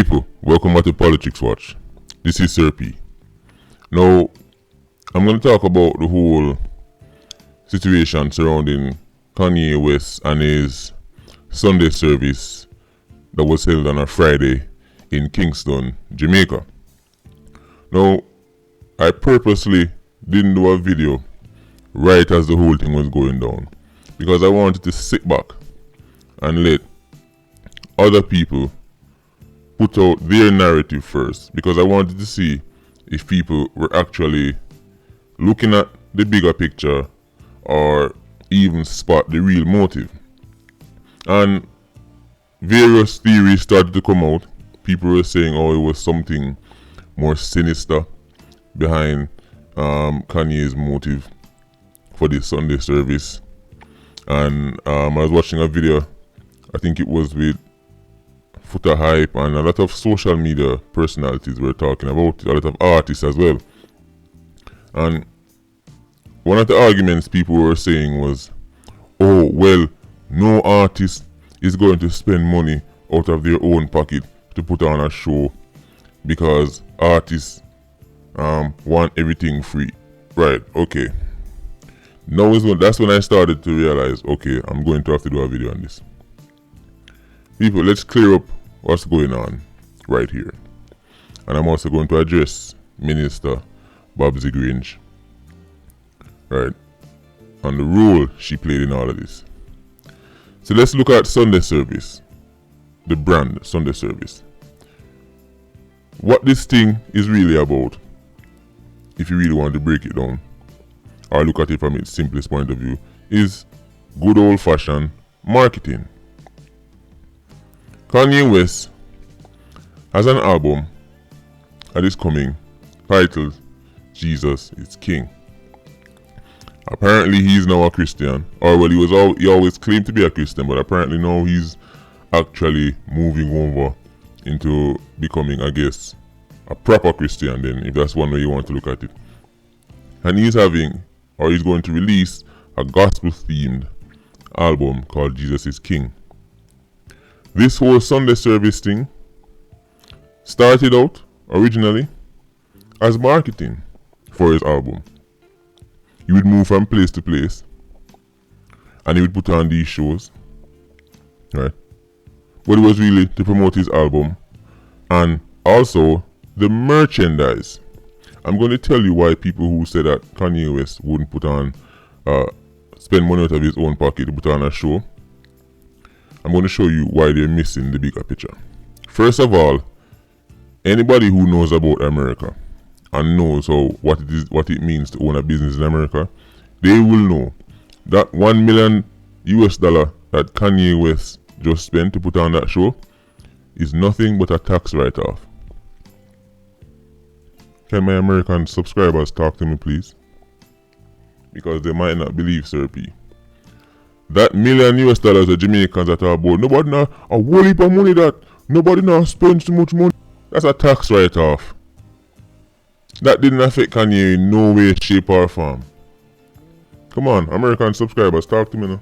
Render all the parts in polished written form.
People, welcome back to Politics Watch. This is Sir P. Now, I'm going to talk about the whole situation surrounding Kanye West and his Sunday service that was held on a Friday in Kingston, Jamaica. Now, I purposely didn't do a video right as the whole thing was going down because I wanted to sit back and let other people put out their narrative first, because I wanted to see if people were actually looking at the bigger picture or even spot the real motive. And various theories started to come out. People were saying, oh, it was something more sinister behind Kanye's motive for this Sunday service. And I was watching a video, I think it was with Foota Hype, and a lot of social media personalities were talking about it, a lot of artists as well. And one of the arguments people were saying was, oh, well, no artist is going to spend money out of their own pocket to put on a show because artists want everything free. Right, okay. Now that's when I started to realize, okay, I'm going to have to do a video on this. People, let's clear up what's going on right here. And I'm also going to address Minister Babsy Grange, right, and the role she played in all of this. So let's look at Sunday service, the brand Sunday service. What this thing is really about, if you really want to break it down, or look at it from its simplest point of view, is good old-fashioned marketing. Kanye West has an album that is coming titled Jesus is King. Apparently he's now a Christian, or well, he always claimed to be a Christian, but apparently now he's actually moving over into becoming, I guess, a proper Christian then, if that's one way you want to look at it. And he's going to release a gospel themed album called Jesus is King. This whole Sunday service thing started out originally as marketing for his album. He would move from place to place and he would put on these shows, right? But it was really to promote his album and also the merchandise. I'm going to tell you why people who say that Kanye West wouldn't spend money out of his own pocket to put on a show. I'm going to show you why they're missing the bigger picture. First of all, anybody who knows about America and knows what it means to own a business in America, they will know that $1 million that Kanye West just spent to put on that show is nothing but a tax write-off. Can my American subscribers talk to me, please? Because they might not believe Sir P. That $1 million the Jamaicans that are about, nobody now a whole heap of money that nobody now spends too much money. That's a tax write-off. That didn't affect Kanye in no way, shape or form. Come on, American subscribers, talk to me now.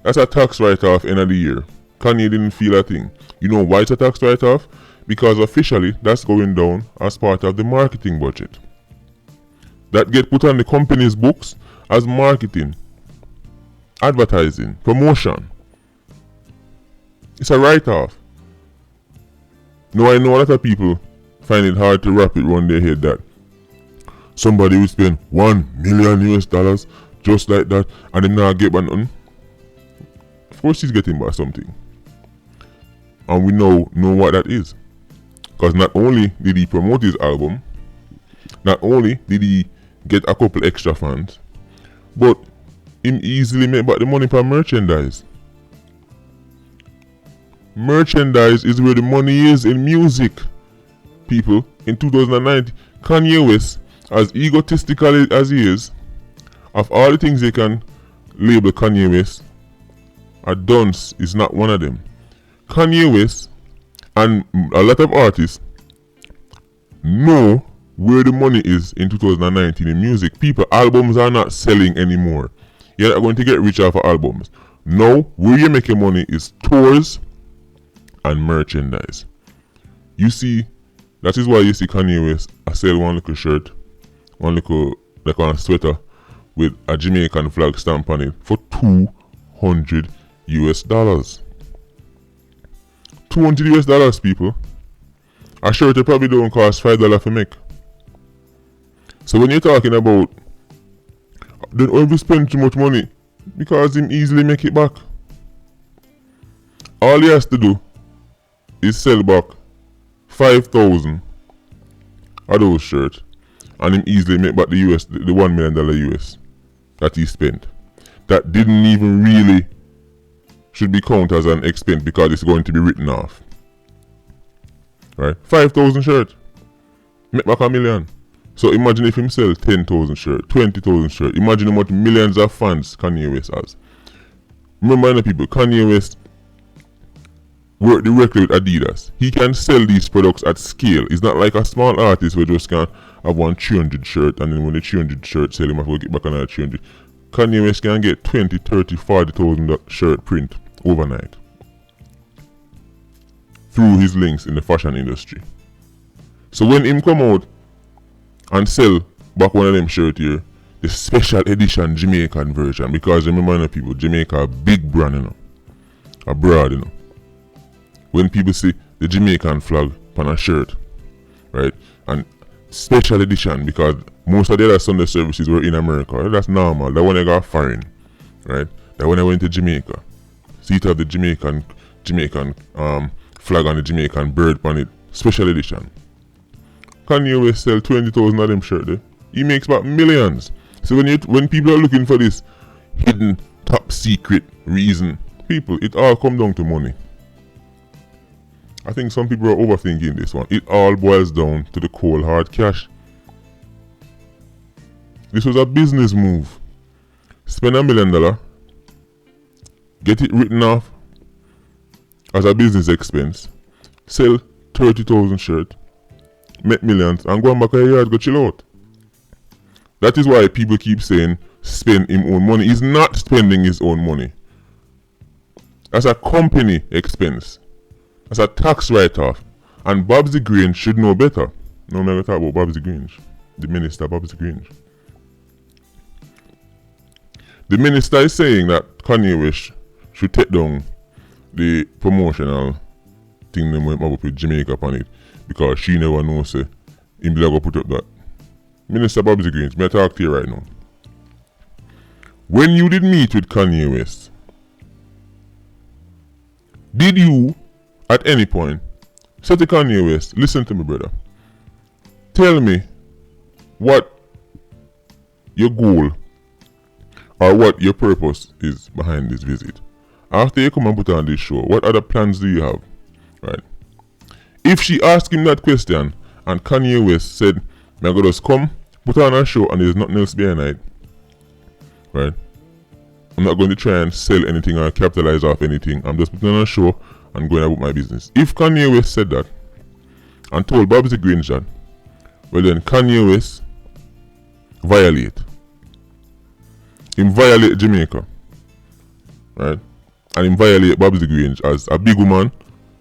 That's a tax write-off end of the year. Kanye didn't feel a thing. You know why it's a tax write-off? Because officially that's going down as part of the marketing budget. That get put on the company's books as marketing, advertising, promotion. It's a write-off. Now I know a lot of people find it hard to wrap it around their head that somebody will spend $1 million just like that and then not get back nothing. Of course he's getting back something. And we know what that is. Because not only did he promote his album, not only did he get a couple extra fans, but him easily make back the money for merchandise. Merchandise is where the money is in music. People, in 2019, Kanye West, as egotistical as he is, of all the things they can label Kanye West, a dunce is not one of them. Kanye West and a lot of artists know where the money is in 2019 in music. People, albums are not selling anymore. You're not going to get rich off of albums. Now, where you're making money is tours and merchandise. You see, that is why you see Kanye West sell one little shirt, one little like a sweater with a Jamaican flag stamp on it for $200 US. $200 US, people. A shirt that probably don't cost $5 to make. So when you're talking about don't ever spend too much money because him easily make it back. All he has to do is sell back 5,000 of those shirts and him easily make back the $1 million US that he spent. That didn't even really should be counted as an expense because it's going to be written off. Right? 5,000 shirts. Make back $1 million. So imagine if him sell 10,000 shirts, 20,000 shirts. Imagine how much millions of fans Kanye West has. Remember people, Kanye West work directly with Adidas. He can sell these products at scale. It's not like a small artist who just can have one 300 shirt and then when the 300 shirt sell him have to get back another 300. Kanye West can get 20, 30, 40,000 shirt print overnight through his links in the fashion industry. So when him come out and sell back one of them shirt here, the special edition Jamaican version, because remember people, Jamaica a big brand, you know, abroad, you know. When people see the Jamaican flag on a shirt, right, and special edition because most of the other Sunday services were in America, that's normal. That when I got foreign, right, that when I went to Jamaica, see it have the Jamaican flag and the Jamaican bird on it, special edition. Kanye West sell 20,000 of them shirts there. He makes back millions. So when people are looking for this hidden top secret reason, people, it all come down to money. I think some people are overthinking this one. It all boils down to the cold hard cash. This was a business move. Spend $1 million, get it written off as a business expense, sell 30,000 shirts, make millions, and go back a yard, go chill out. That is why people keep saying spend his own money. He's not spending his own money. That's a company expense. That's a tax write-off. And Babsy Grange should know better. No, I'm not going to talk about Babsy Grange. The minister, Babsy Grange. The minister is saying that Kanye West should take down the promotional thing them went up with Jamaica on it because she never knows say him be go put up that. Minister Babsy Grange, may I talk to you right now. When you did meet with Kanye West, did you at any point say to Kanye West, listen to me brother, tell me what your goal or what your purpose is behind this visit? After you come and put on this show, what other plans do you have? Right? If she asked him that question and Kanye West said, I'm going to just come, put on a show and there's nothing else behind it, right? I'm not going to try and sell anything or capitalize off anything. I'm just putting on a show and going about my business. If Kanye West said that and told Babsy Grange that, well then Kanye West violate. Him violate Jamaica, right? And him violate Babsy Grange as a big woman.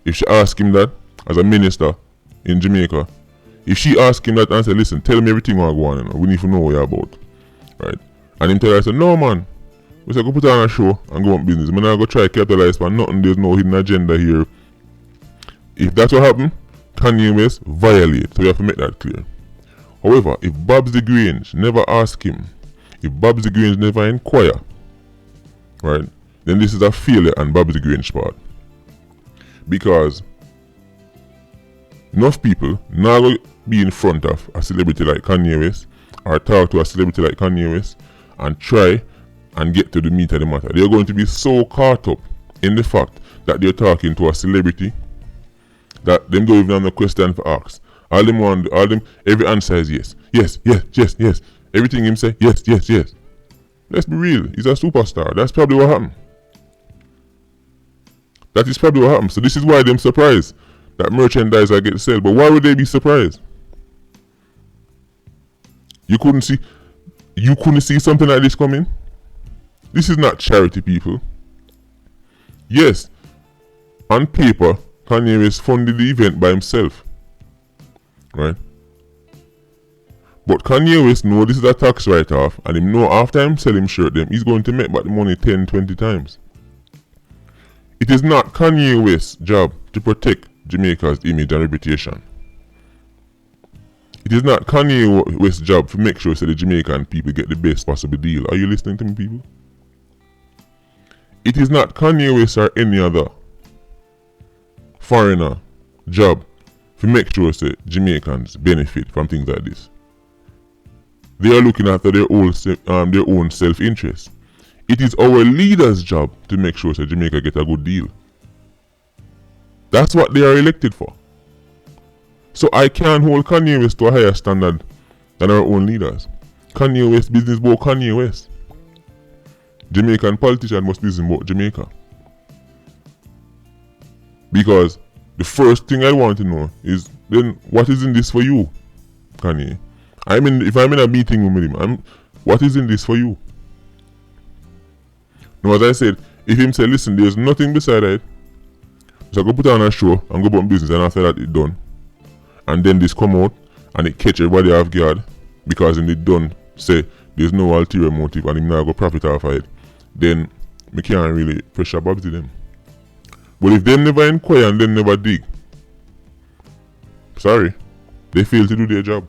If she ask him that as a minister in Jamaica, if she ask him that and say, listen, tell me everything what I go on, you know, we need to know what you're about, right? And him tell her, I say, no man, we say go put on a show and go on business. I'm not go try capitalize on nothing. There's no hidden agenda here. If that's what happened, Kanye West violate. So we have to make that clear. However, if Babsy Grange never ask him, if Babsy Grange never inquire, right, then this is a failure on Babsy Grange's part. Because enough people now go be in front of a celebrity like Kanye West or talk to a celebrity like Kanye West and try and get to the meat of the matter. They're going to be so caught up in the fact that they're talking to a celebrity that them don't even have no question for ask. Every answer is yes. Yes, yes, yes, yes. Everything him say, yes, yes, yes. Let's be real. He's a superstar. That's probably what happened. That is probably what happened. So this is why them surprised that merchandise I get sold. But why would they be surprised? You couldn't see something like this coming? This is not charity, people. Yes, on paper, Kanye West funded the event by himself. right? But Kanye West know this is a tax write-off, and him know after him sell him shirt them, he's going to make back the money 10, 20 times. It is not Kanye West's job to protect Jamaica's image and reputation. It is not Kanye West's job to make sure that the Jamaican people get the best possible deal. Are you listening to me, people? It is not Kanye West or any other foreigner job to make sure that Jamaicans benefit from things like this. They are looking after their own self-interest. It is our leaders' job to make sure that Jamaica get a good deal. That's what they are elected for. So I can't hold Kanye West to a higher standard than our own leaders. Kanye West business about Kanye West. Jamaican politician must business about Jamaica. Because the first thing I want to know is, then what is in this for you, Kanye? If I'm in a meeting with him, what is in this for you? Now, as I said, if him say, listen, there's nothing beside it, so I go put on a show and go about business, and after that it's done. And then this come out and it catch everybody off guard because in the done say there's no ulterior motive and him not go profit off of it, then me can't really pressure Bobby to them. But if them never inquire and them never dig, sorry, they fail to do their job.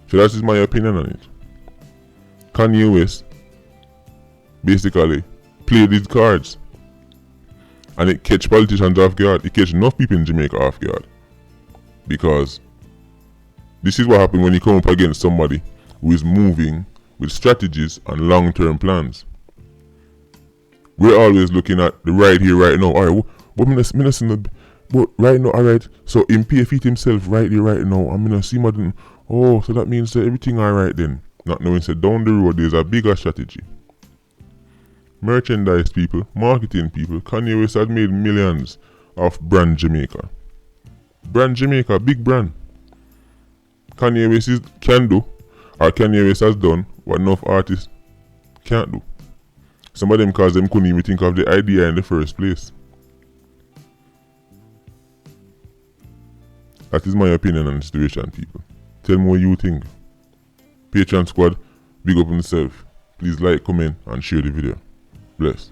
So that is my opinion on it. Kanye West basically played these cards and it catch politicians off guard. It catch enough people in Jamaica off guard. Because this is what happens when you come up against somebody who is moving with strategies and long-term plans. We're always looking at the right here, right now. Alright, but right now, alright, so him pay feet himself right here, right now. I'm gonna see my oh, so that means that everything alright then. Not knowing that down the road there's a bigger strategy. Merchandise people, marketing people. Kanye West had made millions off Brand Jamaica. Brand Jamaica, big brand. Kanye West can do, or Kanye West has done what enough artists can't do. Some of them cause them couldn't even think of the idea in the first place. That is my opinion on the situation, people. Tell me what you think. Patreon squad, big up on yourself. Please like, comment, and share the video. Bless.